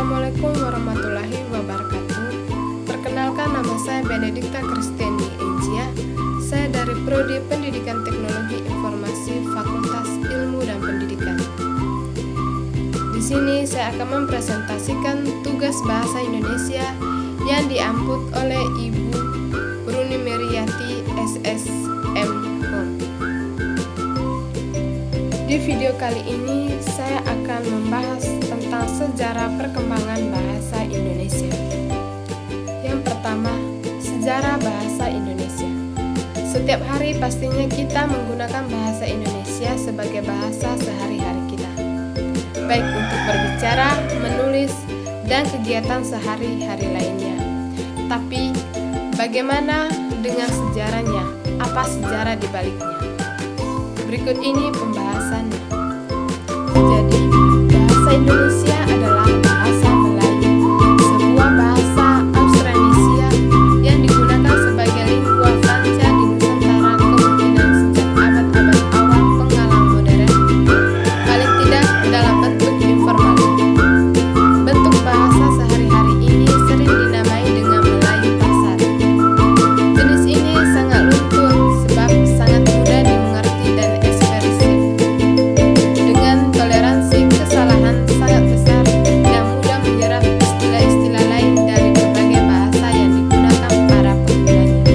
Assalamualaikum warahmatullahi wabarakatuh. Perkenalkan, nama saya Benedikta Kristiani Enjia. Saya dari Prodi Pendidikan Teknologi Informasi Fakultas Ilmu dan Pendidikan. Di sini saya akan mempresentasikan tugas bahasa Indonesia yang diamput oleh Ibu Bruni Meriati SSM. Di video kali ini saya akan membahas tentang sejarah perkembangan bahasa Indonesia. Yang pertama, sejarah bahasa Indonesia. Setiap hari pastinya kita menggunakan bahasa Indonesia sebagai bahasa sehari-hari kita, baik untuk berbicara, menulis, dan kegiatan sehari-hari lainnya. Tapi, bagaimana dengan sejarahnya? Apa sejarah di baliknya? Berikut ini pembahasannya. Jadi, bahasa Indonesia adalah bahasa Melayu, sebuah bahasa Austronesia yang digunakan sebagai lingua franca di Nusantara kemungkinan sejak abad-abad awal pengalaman modern, paling tidak dalam bentuk informal. Bentuk bahasa sehari-hari ini sering dinamai dengan Melayu pasar. Jenis ini sangat luntur sebab sangat mudah dimengerti dan ekspresif, dengan toleransi kesalahan sangat besar yang mudah menyerap istilah-istilah lain dari berbagai bahasa yang digunakan para penggunanya.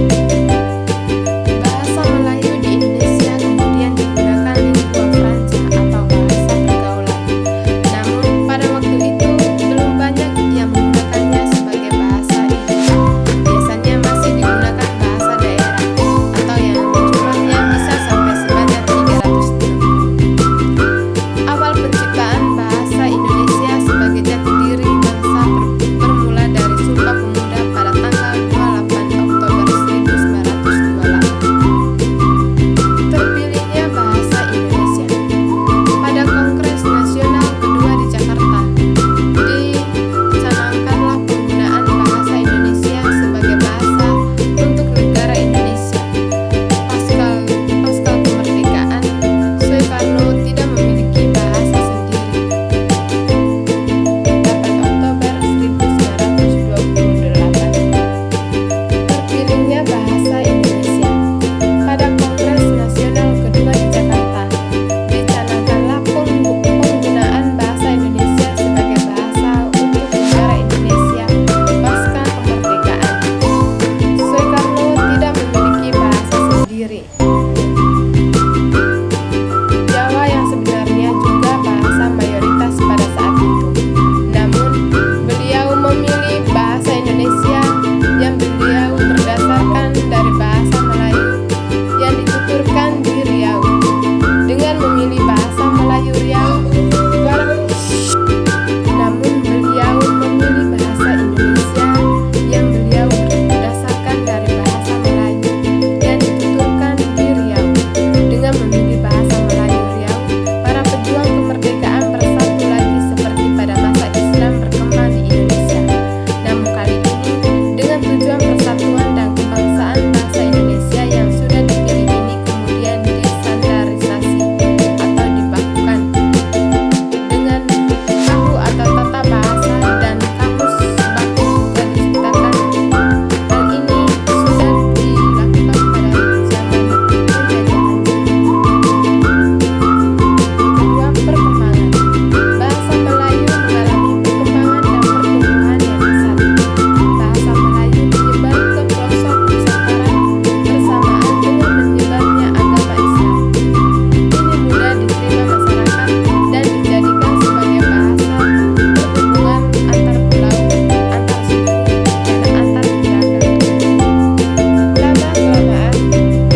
Bahasa Melayu di Indonesia kemudian digunakan lingua franca atau bahasa pergaulan. Namun pada waktu itu belum banyak yang menggunakannya sebagai bahasa ibu. Biasanya masih digunakan bahasa daerah atau yang jumlahnya bisa sampai sebanyak 360. Awal penciptaan bahasa Indonesia sebagai jati diri bangsa bermula dari Sumpah Pemuda pada tanggal 28 Oktober 1928. Terpilihnya bahasa Indonesia pada Kongres Nasional kedua di Jakarta, dicanangkanlah penggunaan bahasa Indonesia sebagai bahasa untuk negara Indonesia. Pasca kemerdekaan, Soekarno tidak memiliki bahasa sendiri. 8 Oktober 1928. Terpilihnya bahasa Indonesia pada Kongres Nasional kedua di Jakarta, dicanangkanlah penggunaan bahasa Indonesia sebagai bahasa untuk negara Indonesia pasca kemerdekaan. Soekarno tidak memiliki bahasa sendiri. Jawa yang sebenarnya juga bahasa mayoritas pada saat itu. Namun, beliau memilih bahasa Indonesia yang beliau berdasarkan dari bahasa Melayu yang dituturkan di Riau. Dengan memilih bahasa Melayu Riau, namun beliau memilih bahasa Indonesia yang beliau berdasarkan dari bahasa Melayu yang dituturkan di Riau. Dengan memilih bahasa Melayu Riau, para pejuang kemerdekaan bersatu lagi seperti pada masa Islam berkembang di Indonesia. Namun kali ini, dengan tujuan persatuan dan kebangsaan, bahasa Indonesia yang sudah dipilih ini kemudian distandarisasi atau dibakukan dengan baku atau tata bahasa dan kamus baku juga diciptakan. Hal ini sudah dilakukan pada zaman penjajahan. Kedua, perkembangan. Bahasa Melayu mengalami perkembangan dan pertumbuhan yang pesat. Bahasa Melayu menyebar ke pelosok Nusantara bersamaan dengan menyebarnya agama Islam. Ini mudah diterima masyarakat dan dijadikan sebagai bahasa perhubungan antar pulau, antar suku, dan antar budaya. Lama-kelamaan,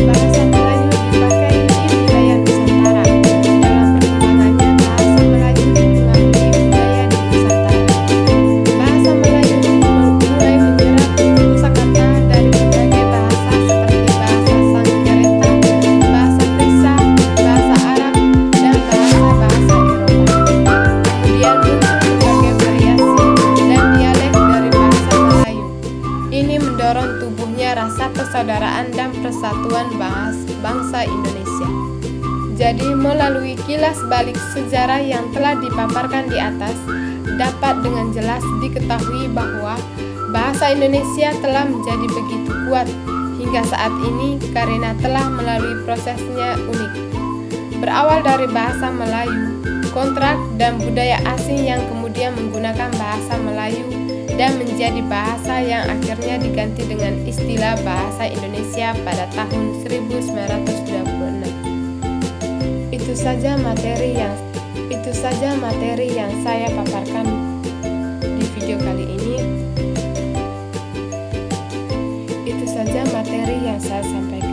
bahasa Melayu dipakai di wilayah Nusantara. Dalam perkembangannya, bahasa Melayu mempengaruhi budaya di Nusantara. Bahasa Melayu mulai menyerap kosakata dari berbagai bahasa seperti bahasa Sangkereta, bahasa Krisa, bahasa Arab, dan bahasa-bahasa Eropa. Kemudian muncul berbagai variasi dan dialek dari bahasa Melayu. Ini mendorong tumbuhnya rasa persaudaraan dan persatuan bangsa Indonesia. Jadi, melalui kilas balik sejarah yang telah dipaparkan di atas dapat dengan jelas diketahui bahwa bahasa Indonesia telah menjadi begitu kuat hingga saat ini karena telah melalui prosesnya unik. Berawal dari bahasa Melayu, kontrak, dan budaya asing yang kemudian menggunakan bahasa Melayu dan menjadi bahasa yang akhirnya diganti dengan istilah bahasa Indonesia pada tahun 1926. Itu saja materi yang saya paparkan di video kali ini. Itu saja materi yang saya sampaikan.